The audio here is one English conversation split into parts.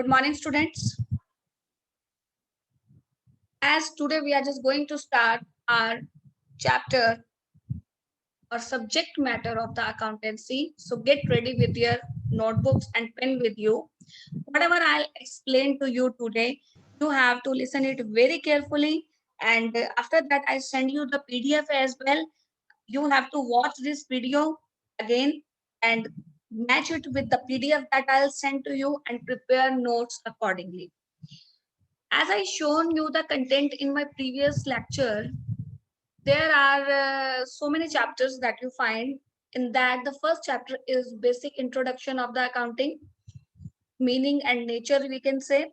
Good morning, students. As today we are just going to start our chapter or subject matter of the accountancy. So get ready with your notebooks and pen with you. Whatever I'll explain to you today, you have to listen it very carefully. And after that, I send you the PDF as well. You have to watch this video again and match it with the PDF that I'll send to you and prepare notes accordingly. As I shown you the content in my previous lecture, there are so many chapters that you find. In that, the first chapter is basic introduction of the accounting, meaning and nature, we can say.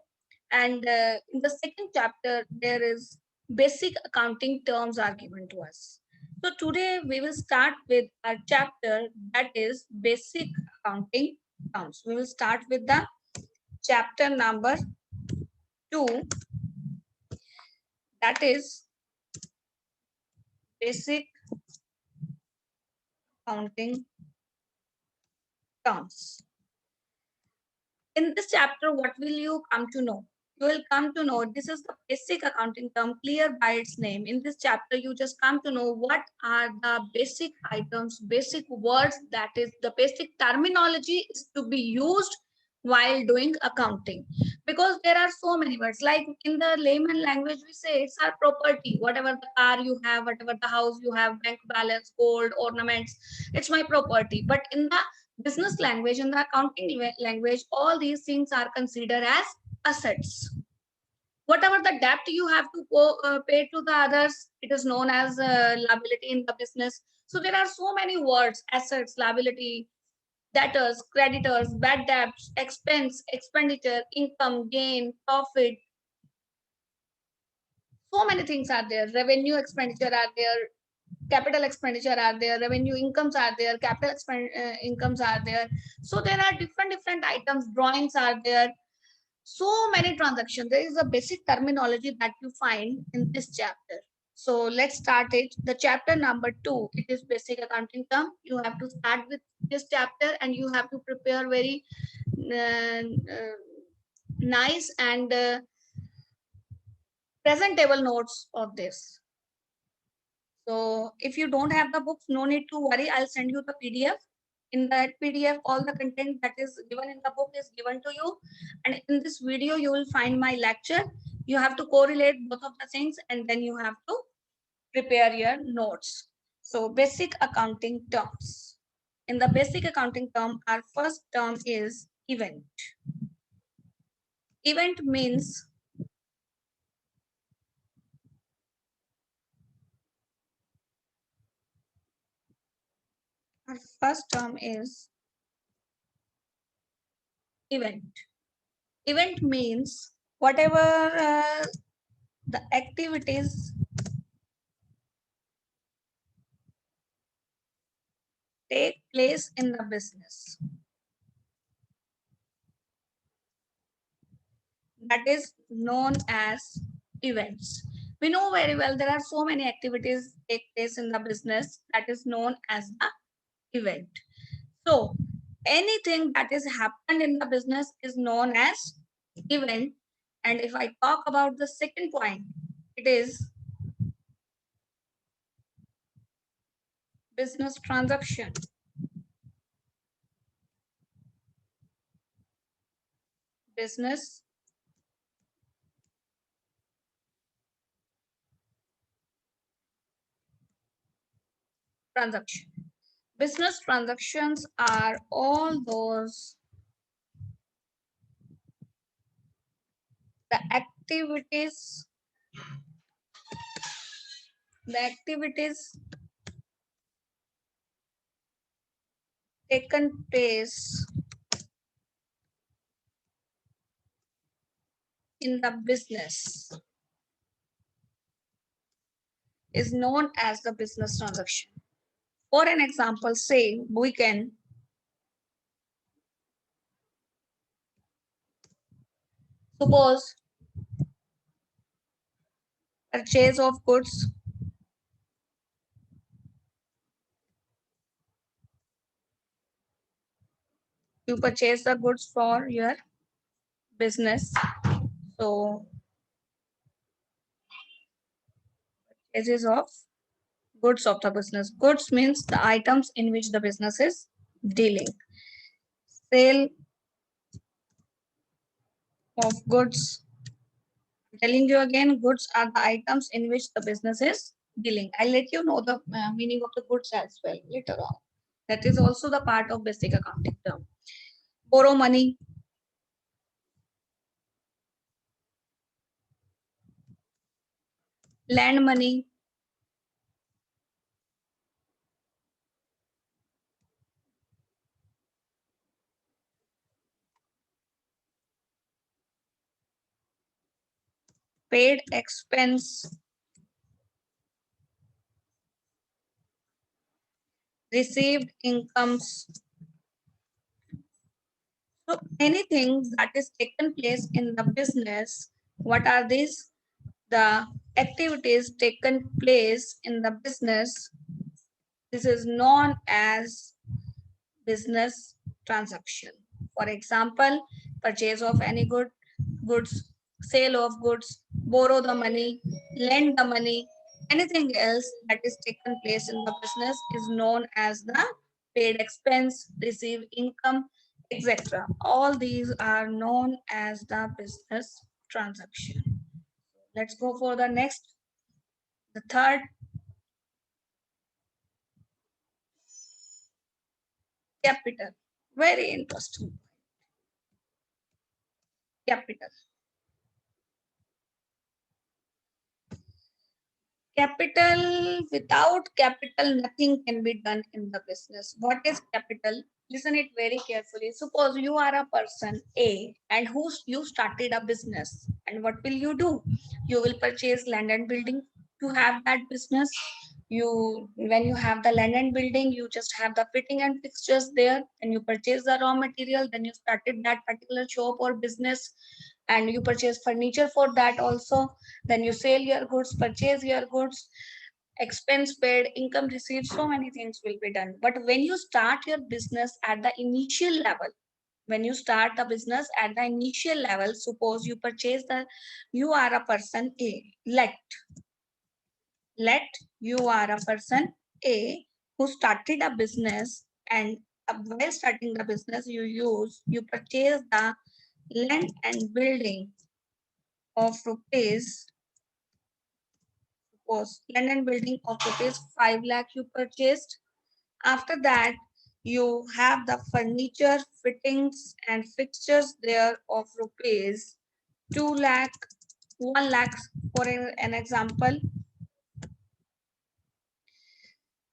And in the second chapter, there is basic accounting terms are given to us. So today we will start with our chapter that is basic accounting terms. We will start with the chapter number 2, that is basic accounting terms. In this chapter, what will you come to know? You will come to know this is the basic accounting term, clear by its name. In this chapter, you just come to know what are the basic items, basic words, that is the basic terminology is to be used while doing accounting. Because there are so many words, like in the layman language, we say it's our property, whatever the car you have, whatever the house you have, bank balance, gold, ornaments, it's my property. But in the business language, in the accounting language, all these things are considered as assets. Whatever the debt you have to pay to the others, it is known as liability in the business. So there are so many words: assets, liability, debtors, creditors, bad debts, expense, expenditure, income, gain, profit. So many things are there. Revenue expenditure are there, capital expenditure are there, revenue incomes are there, capital incomes are there. So there are different items, drawings are there, so many transactions. There is a basic terminology that you find in this chapter. So let's start it. The chapter number 2, it is basic accounting term. You have to start with this chapter and you have to prepare very nice and presentable notes of this. So if you don't have the books, no need to worry. I'll send you the PDF. In that PDF, all the content that is given in the book is given to you. And in this video, you will find my lecture. You have to correlate both of the things and then you have to prepare your notes. So basic accounting terms. In the basic accounting term, our first term is event. Event means our first term is event. Event means whatever the activities take place in the business, that is known as events. We know very well there are so many activities take place in the business, that is known as the event. So anything that is happened in the business is known as event. And if I talk about the second point, it is business transaction. Business transaction. Business transactions are all those the activities taken place in the business is known as the business transaction. For an example, say we can suppose purchase of goods, you purchase the goods for your business. So purchases of goods of the business. Goods means the items in which the business is dealing. Sale of goods. Telling you again, goods are the items in which the business is dealing. I'll let you know the meaning of the goods as well later on. That is also the part of basic accounting term. Borrow money. Lend money. Paid expense. Received incomes. So anything that is taken place in the business, what are these? The activities taken place in the business. This is known as business transaction. For example, purchase of any goods, sale of goods, borrow the money, lend the money, anything else that is taken place in the business is known as the paid expense, received income, etc. All these are known as the business transaction. Let's go for the next, the third, capital. Very interesting. Capital. Capital, without capital, nothing can be done in the business. What is capital? Listen it very carefully. Suppose you are a person A and you started a business. And what will you do? You will purchase land and building to have that business. When you have the land and building, you just have the fitting and fixtures there, and you purchase the raw material, then you started that particular shop or business, and you purchase furniture for that also, then you sell your goods, purchase your goods, expense paid, income received, so many things will be done. But when you start your business at the initial level, when you start the business at the initial level, suppose you purchase you are a person A, let you are a person A who started a business, and while starting the business, you purchase the land and building of rupees, suppose land and building of rupees 5 lakh you purchased. After that, you have the furniture, fittings and fixtures there of rupees 2 lakh, 1 lakh for an example.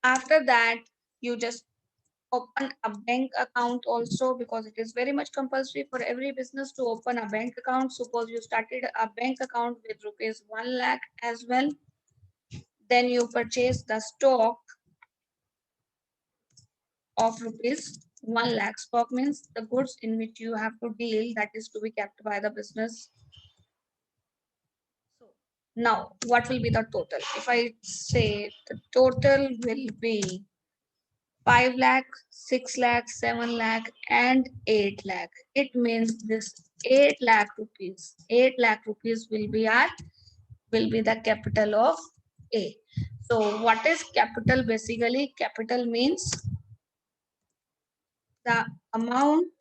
After that, you just open a bank account also, because it is very much compulsory for every business to open a bank account. Suppose you started a bank account with rupees 1 lakh as well. Then you purchase the stock of rupees 1 lakh. Stock means the goods in which you have to deal, that is to be kept by the business. So now what will be the total? If I say the total will be 5 lakh, 6 lakh, 7 lakh and 8 lakh. It means this 8 lakh rupees. 8 lakh rupees will be the capital of A. So what is capital basically? Capital means the amount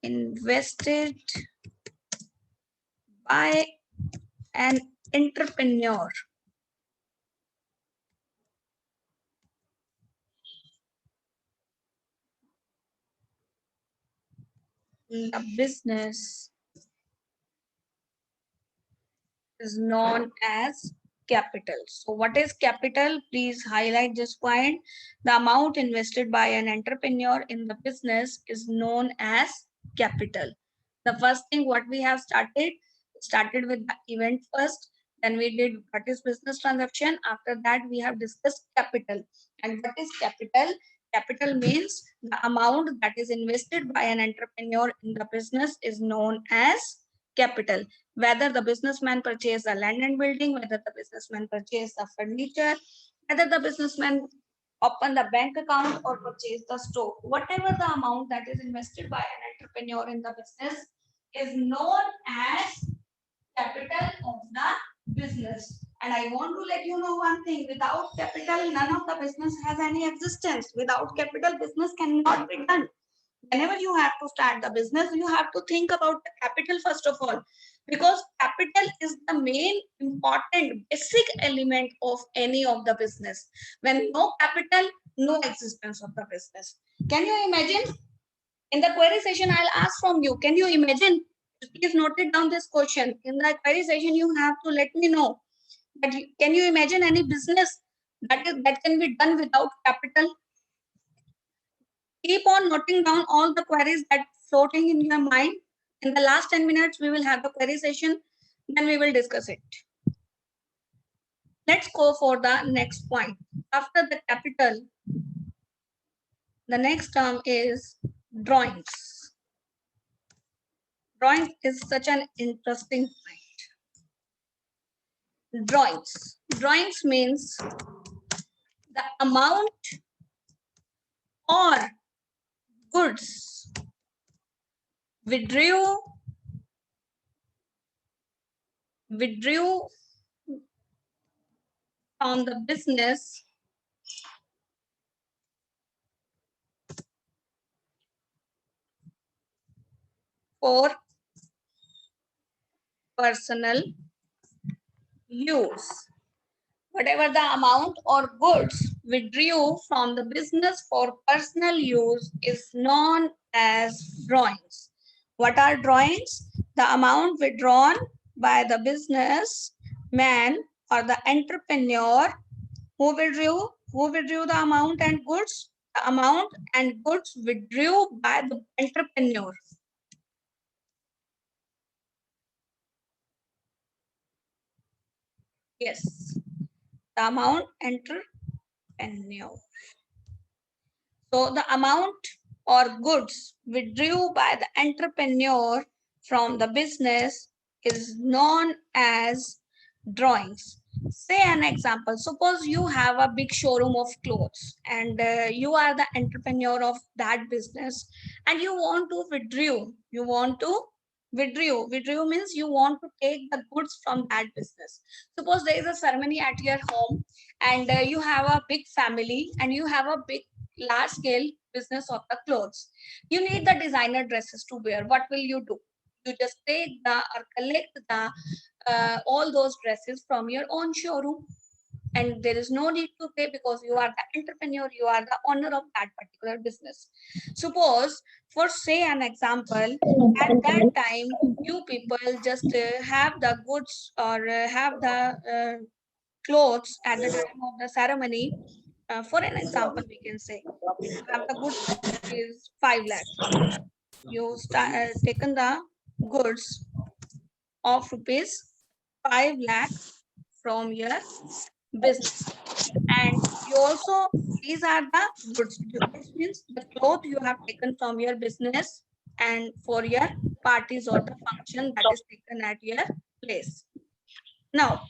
invested by an entrepreneur in the business is known as capital. So what is capital? Please highlight this point. The amount invested by an entrepreneur in the business is known as capital. The first thing what we have started with the event first, then we did what is business transaction. After that, we have discussed capital. And what is capital? Capital means the amount that is invested by an entrepreneur in the business is known as capital. Whether the businessman purchased a land and building, whether the businessman purchased the furniture, whether the businessman open the bank account or purchase the stock. Whatever the amount that is invested by an entrepreneur in the business is known as capital of the business. And I want to let you know one thing, without capital, none of the business has any existence. Without capital, business cannot be done. Whenever you have to start the business, you have to think about the capital first of all, because capital is the main important basic element of any of the business. When no capital, no existence of the business. Can you imagine? In the query session, I'll ask from you, can you imagine? Please note it down this question. In the query session, you have to let me know that can you imagine any business that can be done without capital? Keep on noting down all the queries that floating in your mind. In the last 10 minutes, we will have the query session, then we will discuss it. Let's go for the next point. After the capital, the next term is drawings. Drawing is such an interesting point. Drawings. Drawings means the amount or goods withdrew from the business for personal use. Whatever the amount or goods withdrew from the business for personal use is known as drawings. What are drawings? The amount withdrawn by the business man or the entrepreneur who withdrew the amount and goods. The amount and goods withdrew by the entrepreneur. Yes, the amount entrepreneur. So the amount or goods withdrew by the entrepreneur from the business is known as drawings. Say an example. Suppose you have a big showroom of clothes and you are the entrepreneur of that business and you want to withdraw means you want to take the goods from that business. Suppose there is a ceremony at your home and you have a big family and you have a big large scale business of the clothes. You need the designer dresses to wear. What will you do? You just take the or collect the all those dresses from your own showroom, and there is no need to pay because you are the entrepreneur, you are the owner of that particular business. Suppose, for say an example, at that time you people just have the goods or have the clothes at the time of the ceremony. For an example, we can say have the goods is 5 lakh. You taken the goods of rupees 5 lakh from your business, and you also, these are the goods. Goods means the cloth you have taken from your business and for your parties or the function that is taken at your place. Now,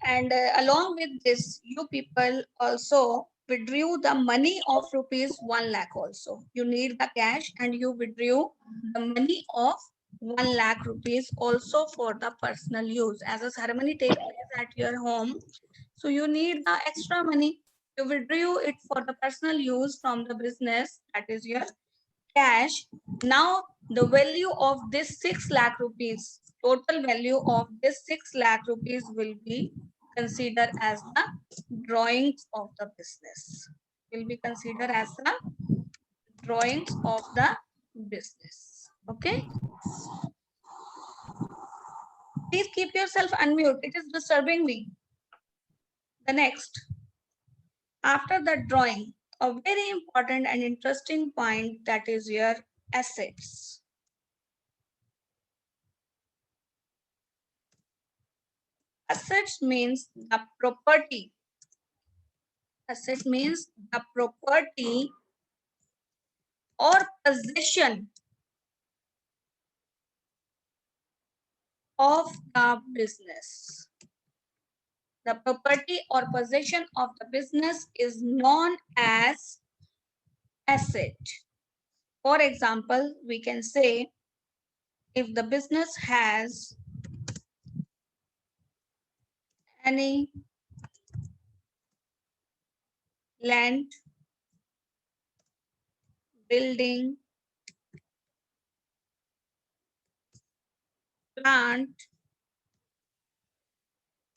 and along with this, you people also withdrew the money of rupees 1 lakh also. You need the cash and you withdrew the money of 1 lakh rupees also for the personal use. As a ceremony takes place at your home, so you need the extra money. You withdrew it for the personal use from the business, that is your cash. Now the value of this 6 lakh rupees, total value of this 6 lakh rupees will be considered as the drawings of the business. Will be considered as the drawings of the business. Okay. Please keep yourself unmute. It is disturbing me. The next, after the drawing, a very important and interesting point, that is your assets. Assets means the property. Asset means the property or possession of the business. The property or possession of the business is known as asset. For example, we can say if the business has any land, building, plant,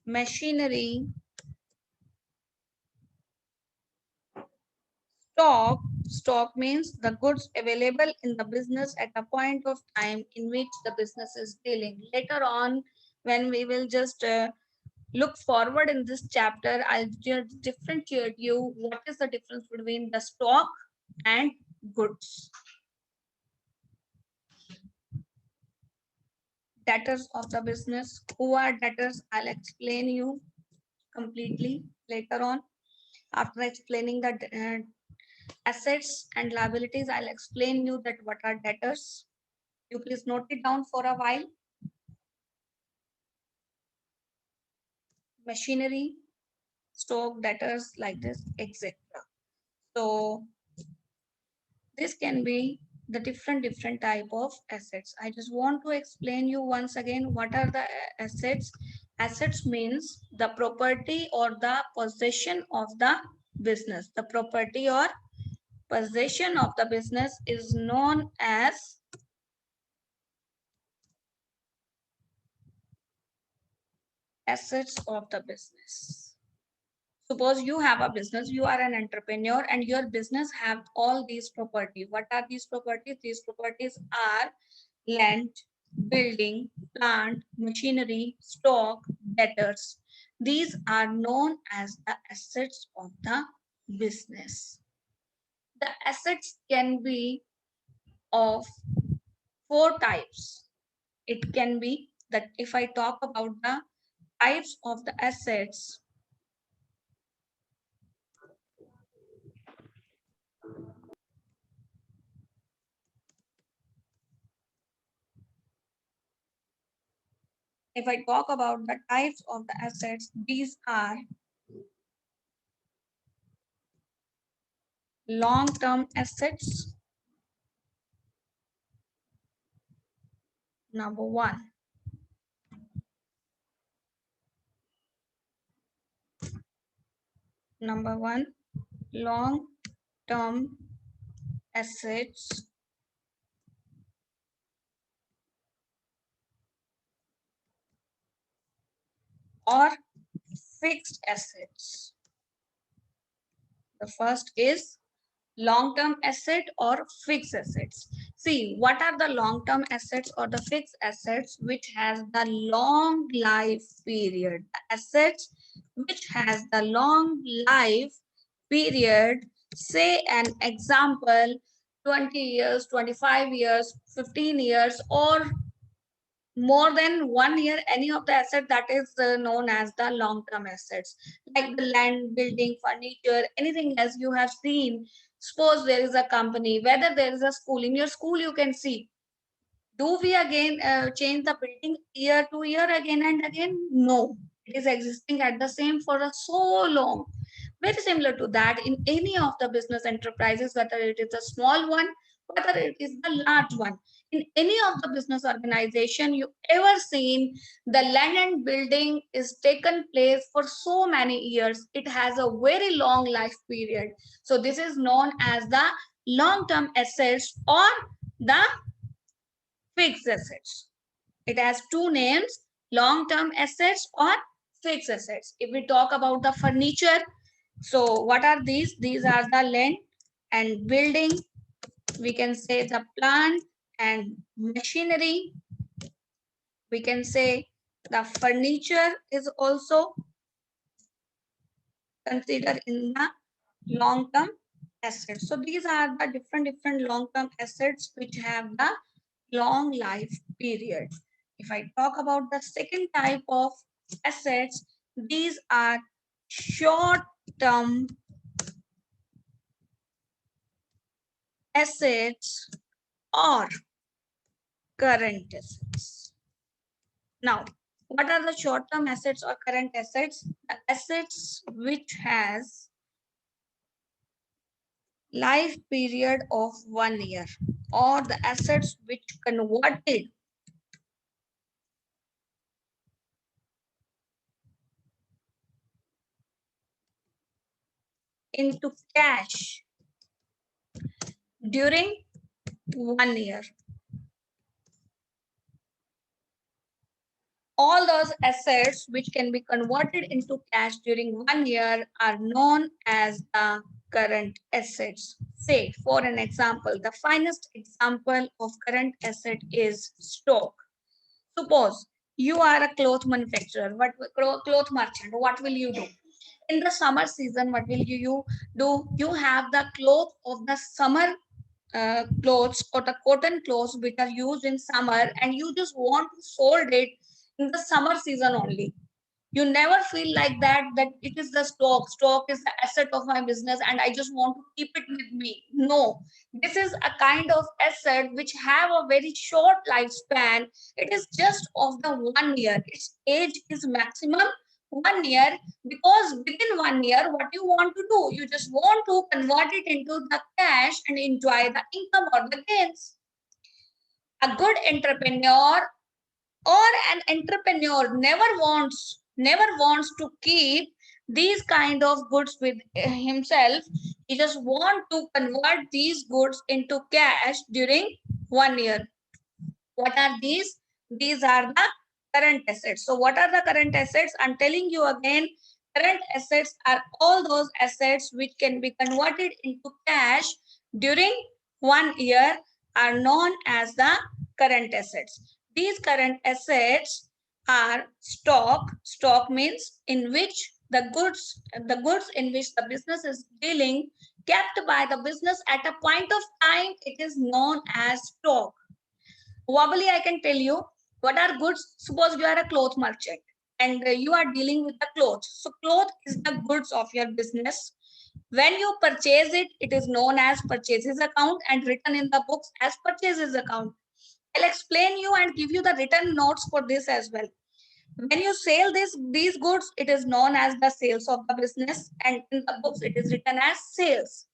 machinery, stock means the goods available in the business at a point of time in which the business is dealing. Later on, when we will just look forward in this chapter, I'll just differentiate you what is the difference between the stock and goods. Debtors of the business. Who are debtors? I'll explain you completely later on. After explaining the assets and liabilities, I'll explain you that what are debtors. You please note it down for a while. Machinery, stock, debtors, like this, etc. So this can be the different type of assets. I just want to explain you once again what are the assets. Assets means the property or the possession of the business. The property or possession of the business is known as assets of the business. Suppose you have a business, you are an entrepreneur and your business have all these property. What are these properties? These properties are land, building, plant, machinery, stock, debtors. These are known as the assets of the business. The assets can be of four types. It can be that if I talk about the types of the assets, if I talk about the types of the assets, these are long-term assets, number one. Number one, long-term assets or fixed assets. The first is long-term asset or fixed assets. See, what are the long-term assets or the fixed assets which has the long life period? The assets which has the long life period, say an example, 20 years, 25 years, 15 years, or more than 1 year, any of the asset that is known as the long-term assets, like the land, building, furniture, anything else you have seen. Suppose there is a company, whether there is a school, in your school you can see, do we again change the building year to year again and again? No, it is existing at the same for a so long. Very similar to that in any of the business enterprises, whether it is a small one, whether it is the large one. In any of the business organization you ever seen, the land and building is taken place for so many years. It has a very long life period. So this is known as the long-term assets or the fixed assets. It has two names, long-term assets or fixed assets. If we talk about the furniture, so what are these? These are the land and building. We can say the plant and machinery. We can say the furniture is also considered in the long-term assets. So these are the different long-term assets which have the long life period. If I talk about the second type of assets, these are short-term assets or current assets. Now, what are the short-term assets or current assets? The assets which has life period of 1 year, or the assets which converted into cash during 1 year. All those assets which can be converted into cash during 1 year are known as the current assets. Say, for an example, the finest example of current asset is stock. Suppose you are a cloth manufacturer, cloth merchant, what will you do? In the summer season, what will you do? You have the cloth of the summer clothes or the cotton clothes which are used in summer, and you just want to sold it in the summer season only. You never feel like that it is the stock is the asset of my business and I just want to keep it with me. No, this is a kind of asset which have a very short lifespan. It is just of the 1 year. Its age is maximum 1 year, because within 1 year, what you want to do, you just want to convert it into the cash and enjoy the income or the gains. A good entrepreneur or an entrepreneur never wants to keep these kind of goods with himself. He just want to convert these goods into cash during 1 year. What are these? These are the current assets. So what are the current assets? I'm telling you again, current assets are all those assets which can be converted into cash during 1 year, are known as the current assets. These current assets are stock. Stock means in which the goods in which the business is dealing, kept by the business at a point of time, it is known as stock. Verbally, I can tell you what are goods. Suppose you are a cloth merchant and you are dealing with the clothes. So cloth is the goods of your business. When you purchase it, it is known as purchases account and written in the books as purchases account. I'll explain you and give you the written notes for this as well. When you sell these goods, it is known as the sales of the business, and in the books it is written as sales.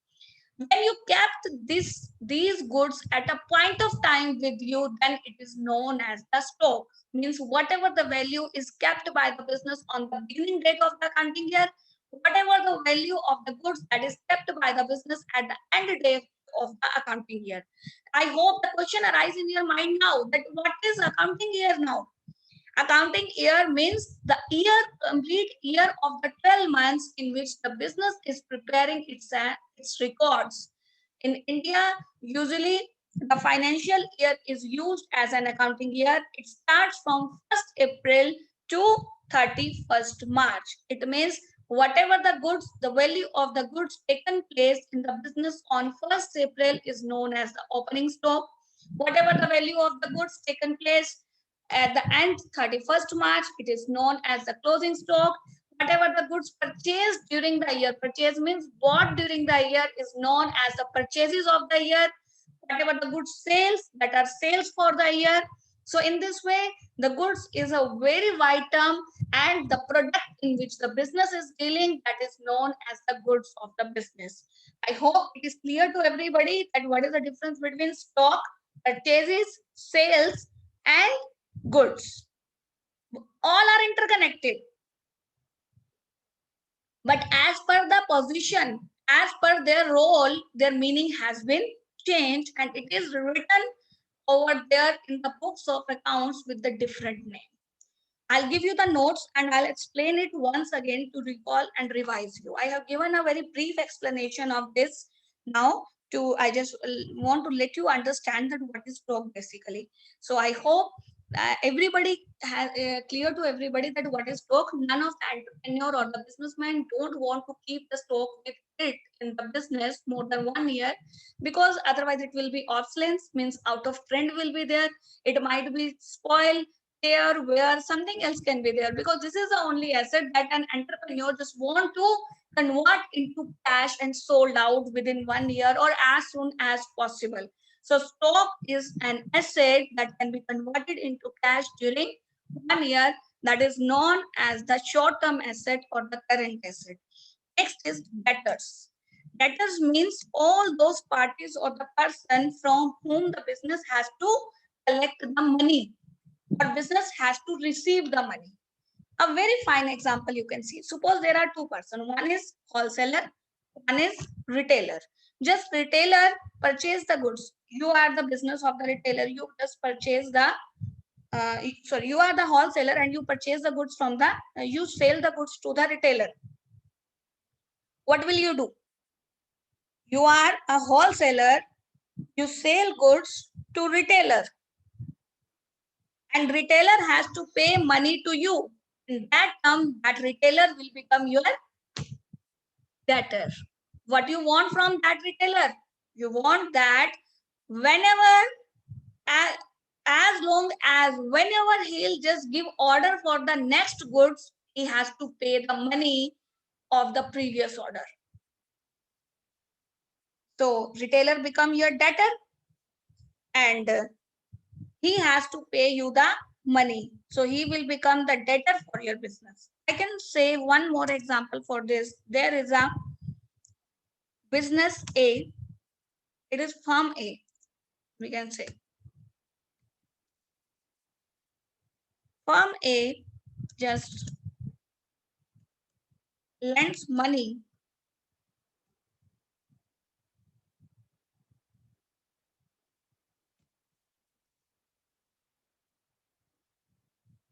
When you kept these goods at a point of time with you, then it is known as the stock. Means whatever the value is kept by the business on the beginning date of the accounting year, whatever the value of the goods that is kept by the business at the end date of the accounting year. I hope the question arises in your mind now, that what is accounting year now? Accounting year means the complete year of the 12 months in which the business is preparing its records. In India, usually the financial year is used as an accounting year. It starts from 1st April to 31st March. It means whatever the goods, the value of the goods taken place in the business on 1st April is known as the opening stock. Whatever the value of the goods taken place at the end 31st March, it is known as the closing stock. Whatever the goods purchased during the year, purchase means bought during the year, is known as the purchases of the year. Whatever the goods sales, that are sales for the year. So in this way, the goods is a very wide term, and the product in which the business is dealing, that is known as the goods of the business. I hope it is clear to everybody that what is the difference between stock, purchases, sales, and goods. All are interconnected. But as per the position, as per their role, their meaning has been changed, and it is written over there in the books of accounts with the different name. I'll give you the notes and I'll explain it once again to recall and revise you. I have given a very brief explanation of this now. I just want to let you understand that what is stock basically. So I hope everybody has clear to everybody that what is stock. None of the entrepreneur or the businessman don't want to keep the stock with it in the business more than 1 year, because otherwise it will be obsolete, means out of trend will be there. It might be spoiled there, where something else can be there, because this is the only asset that an entrepreneur just want to convert into cash and sold out within 1 year or as soon as possible. So stock is an asset that can be converted into cash during 1 year, that is known as the short-term asset or the current asset. Next is debtors. Debtors means all those parties or the person from whom the business has to collect the money or business has to receive the money. A very fine example you can see. Suppose there are two persons. One is wholesaler, one is retailer. Just retailer purchase the goods. You are the business of the retailer. You just purchase the you are the wholesaler and you purchase the goods from the you sell the goods to the retailer. What will you do? You are a wholesaler. You sell goods to retailer, and retailer has to pay money to you. In that term, that retailer will become your debtor. What you want from that retailer? You want that whenever, as long as whenever he'll just give order for the next goods, he has to pay the money of the previous order. So retailer become your debtor and he has to pay you the money. So he will become the debtor for your business. I can say one more example for this. There is a business A. It is firm A. We can say firm A just lends money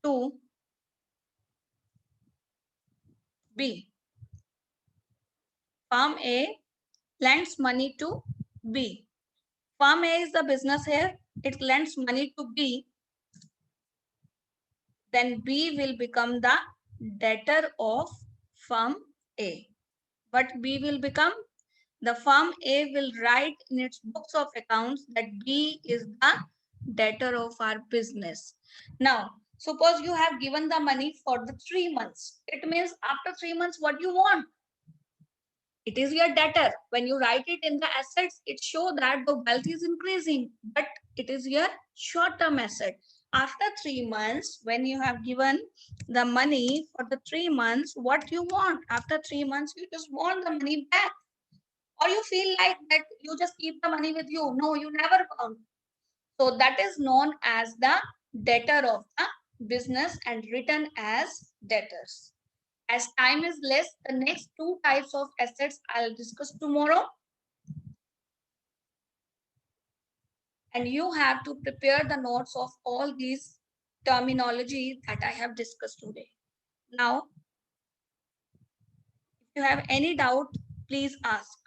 to B. Firm A lends money to B. Firm A is the business here. It lends money to B. Then B will become the debtor of firm A. What B will become? The firm A will write in its books of accounts that B is the debtor of our business. Now, suppose you have given the money for the 3 months. It means after 3 months, what you want? It is your debtor. When you write it in the assets, it shows that the wealth is increasing, but it is your short-term asset. After 3 months, when you have given the money for the 3 months, what you want? After 3 months, you just want the money back. Or you feel like that you just keep the money with you. No, you never want. So that is known as the debtor of the business and written as debtors. As time is less, the next two types of assets I'll discuss tomorrow. And you have to prepare the notes of all these terminology that I have discussed today. Now, if you have any doubt, please ask.